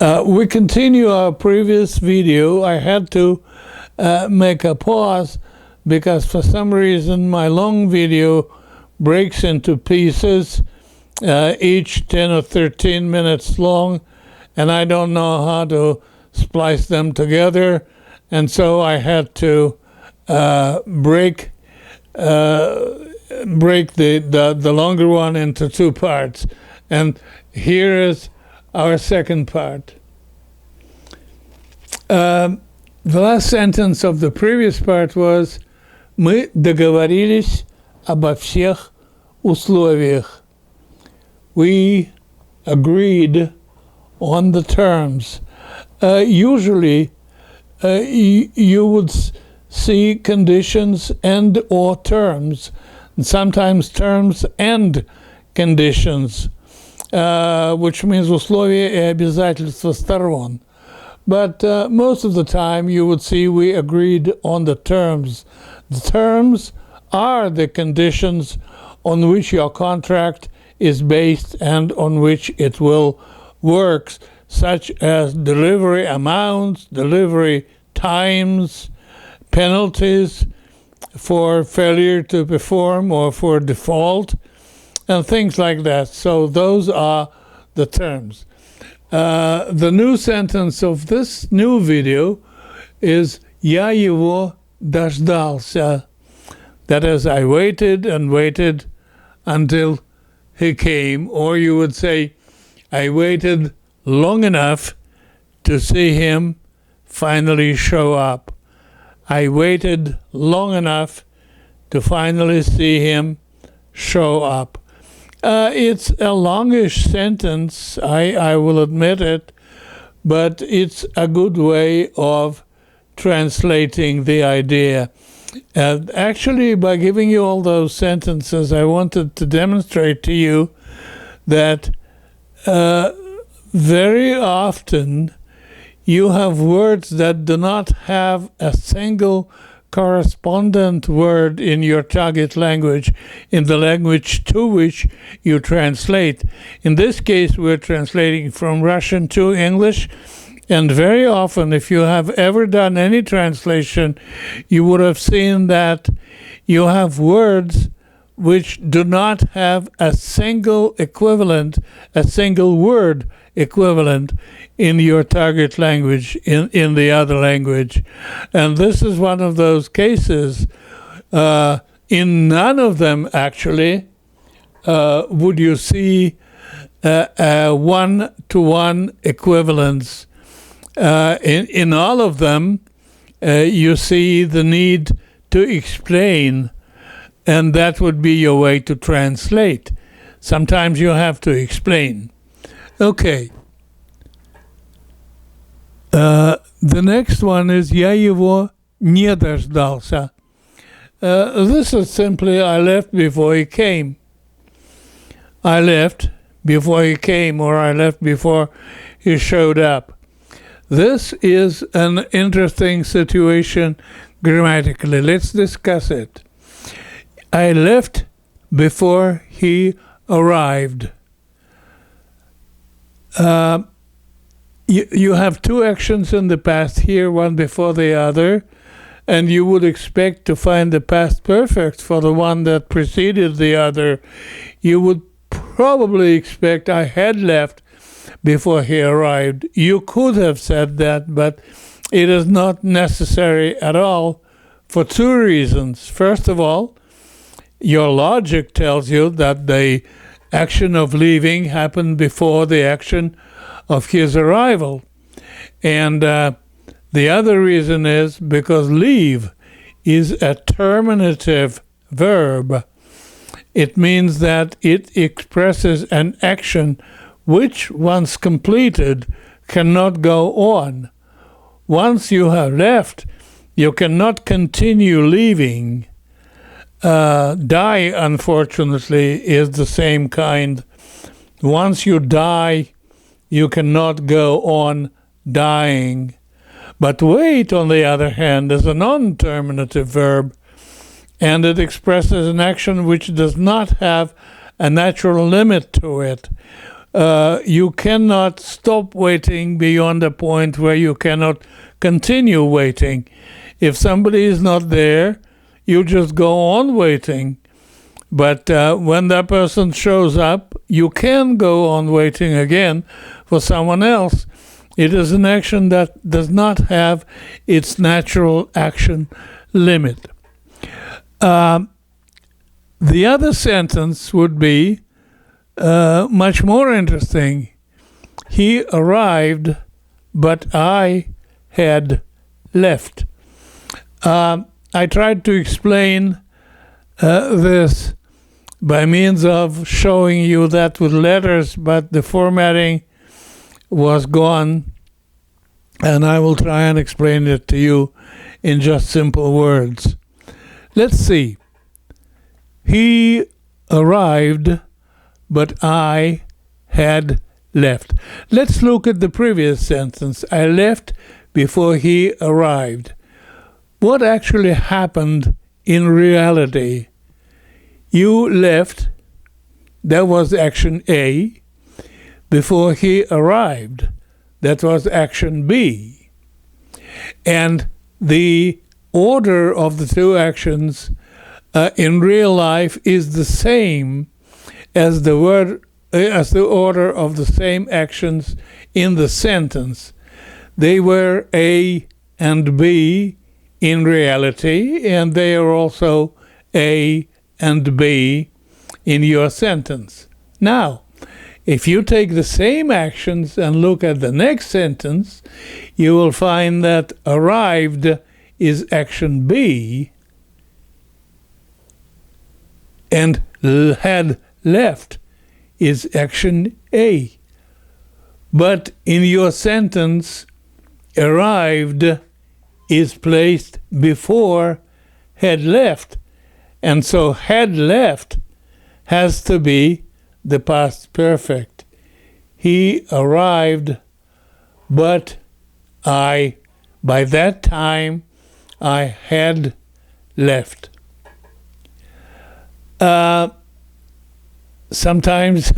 We continue our previous video. I had to make a pause because for some reason my long video breaks into pieces, each 10 or 13 minutes long, and I don't know how to splice them together, and so I had to break the longer one into two parts. And here is our second part. The last sentence of the previous part was «Мы договорились обо всех условиях». We agreed on the terms. Usually, you would see conditions and or terms, and sometimes terms and conditions, which means условия и обязательства сторон. But most of the time you would see we agreed on the terms. The terms are the conditions on which your contract is based and on which it will work, such as delivery amounts, delivery times, penalties for failure to perform or for default, and things like that. So those are the terms. The new sentence of this new video is «Я его дождался». That is, I waited and waited until he came. Or you would say, I waited long enough to see him finally show up. I waited long enough to finally see him show up. It's a longish sentence, I will admit it, but it's a good way of translating the idea. Actually, by giving you all those sentences, I wanted to demonstrate to you that very often you have words that do not have a single correspondent word in your target language, in the language to which you translate. In this case, we're translating from Russian to English, and very often, if you have ever done any translation, you would have seen that you have words which do not have a single equivalent, a single word equivalent in your target language, in the other language. And this is one of those cases. In none of them, actually, would you see a one-to-one equivalence. In all of them, you see the need to explain, and that would be your way to translate. Sometimes you have to explain. Okay. The next one is «Я его не дождался». This is simply I left before he came. I left before he came, or I left before he showed up. This is an interesting situation grammatically. Let's discuss it. I left before he arrived. You have two actions in the past here, one before the other, and you would expect to find the past perfect for the one that preceded the other. You would probably expect I had left before he arrived. You could have said that, but it is not necessary at all for two reasons. First of all, your logic tells you that the action of leaving happened before the action of his arrival. And the other reason is because leave is a terminative verb. It means that it expresses an action which, once completed, cannot go on. Once you have left, you cannot continue leaving. Die, unfortunately, is the same kind. Once you die, you cannot go on dying. But wait, on the other hand, is a non-terminative verb, and it expresses an action which does not have a natural limit to it. you cannot stop waiting beyond a point where you cannot continue waiting. If somebody is not there, you just go on waiting. But when that person shows up, you can go on waiting again for someone else. It is an action that does not have its natural action limit. The other sentence would be much more interesting. He arrived, but I had left. I tried to explain this by means of showing you that with letters, but the formatting was gone, and I will try and explain it to you in just simple words. Let's see. He arrived, but I had left. Let's look at the previous sentence. I left before he arrived. What actually happened in reality? You left, that was action A, before he arrived, that was action B. And the order of the two actions in real life is the same as the order of the same actions in the sentence. They were A and B in reality, and they are also A and B in your sentence. Now, if you take the same actions and look at the next sentence, you will find that arrived is action B and had left is action A. But in your sentence, arrived is placed before had left. And so had left has to be the past perfect. He arrived, but by that time, I had left. Sometimes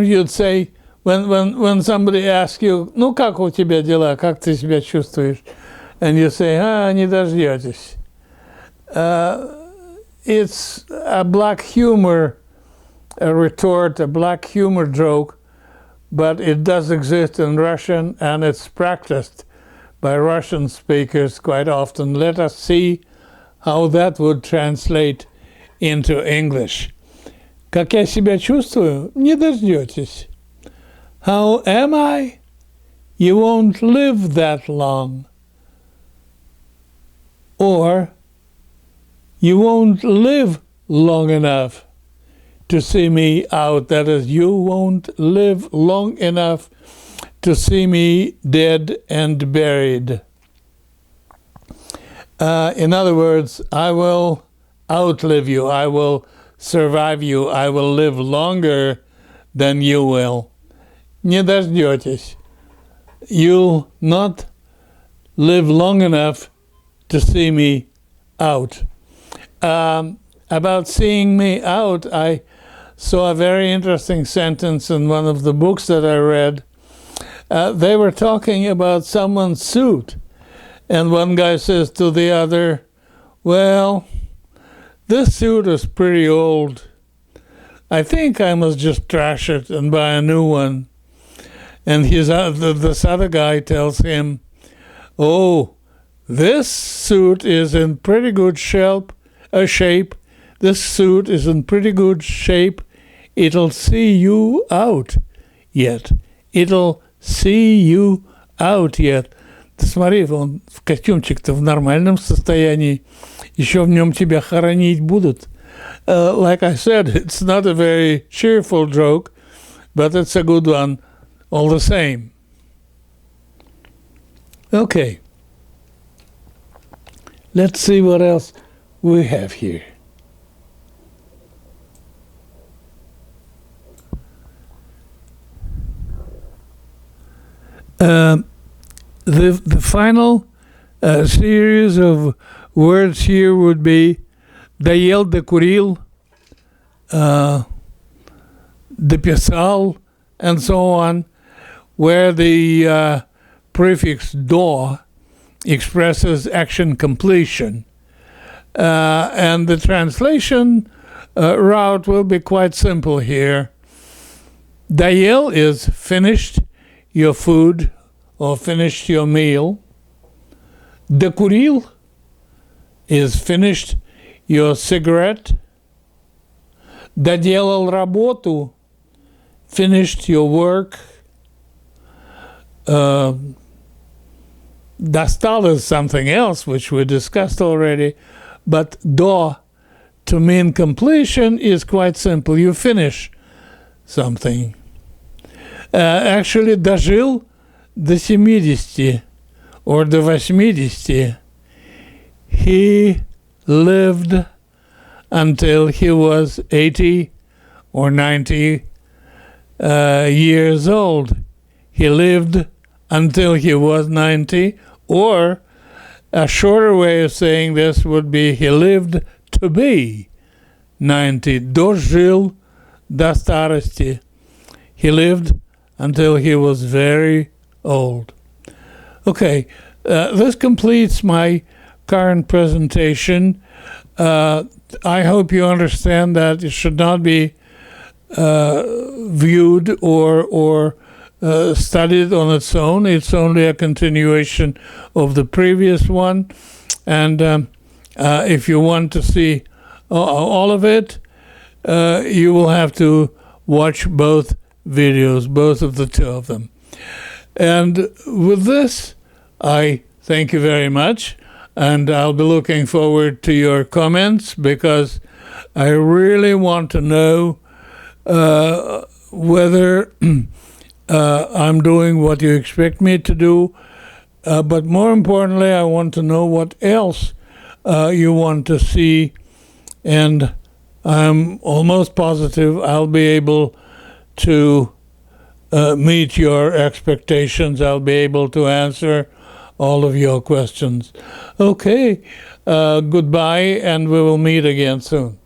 you'd say, when somebody asks you, ну как у тебя дела, как ты себя чувствуешь? And you say, не дождетесь. It's a black humor retort, a black humor joke, but it does exist in Russian and it's practiced by Russian speakers quite often. Let us see how that would translate into English. Как я себя чувствую? Не дождетесь. How am I? You won't live that long. Or, you won't live long enough to see me out. That is, you won't live long enough to see me dead and buried. In other words, I will outlive you. I will survive you. I will live longer than you will. Не дождетесь. You'll not live long enough to see me out. About seeing me out, I saw a very interesting sentence in one of the books that I read. They were talking about someone's suit. And one guy says to the other, well, this suit is pretty old. I think I must just trash it and buy a new one. And this other guy tells him, oh, this suit is in pretty good shape. This suit is in pretty good shape. It'll see you out yet. It'll see you out yet. Ты смотри, он костюмчик-то в нормальном состоянии. Еще в нем тебя хоронить будут. Like I said, it's not a very cheerful joke, but it's a good one all the same. Okay. Let's see what else we have here. The final series of words here would be доел, докурил, дописал, and so on, where the prefix do expresses action completion. And the translation route will be quite simple here. Doел is finished your food or finished your meal. Докурил is finished your cigarette. Доделал работу, finished your work. Достал is something else, which we discussed already, but до, to mean completion, is quite simple. You finish something. Actually, дожил до 70 or до 80. He lived until he was 80 or 90 years old. He lived until he was 90, or a shorter way of saying this would be he lived to be 90. Дожил до старости. He lived until he was very old. Okay, this completes my current presentation. I hope you understand that it should not be viewed or studied on its own. It's only a continuation of the previous one. And if you want to see all of it, you will have to watch both videos, both of the two of them. And with this, I thank you very much. And I'll be looking forward to your comments, because I really want to know whether I'm doing what you expect me to do. But more importantly, I want to know what else you want to see. And I'm almost positive I'll be able to meet your expectations. I'll be able to answer all of your questions. Okay, goodbye, and we will meet again soon.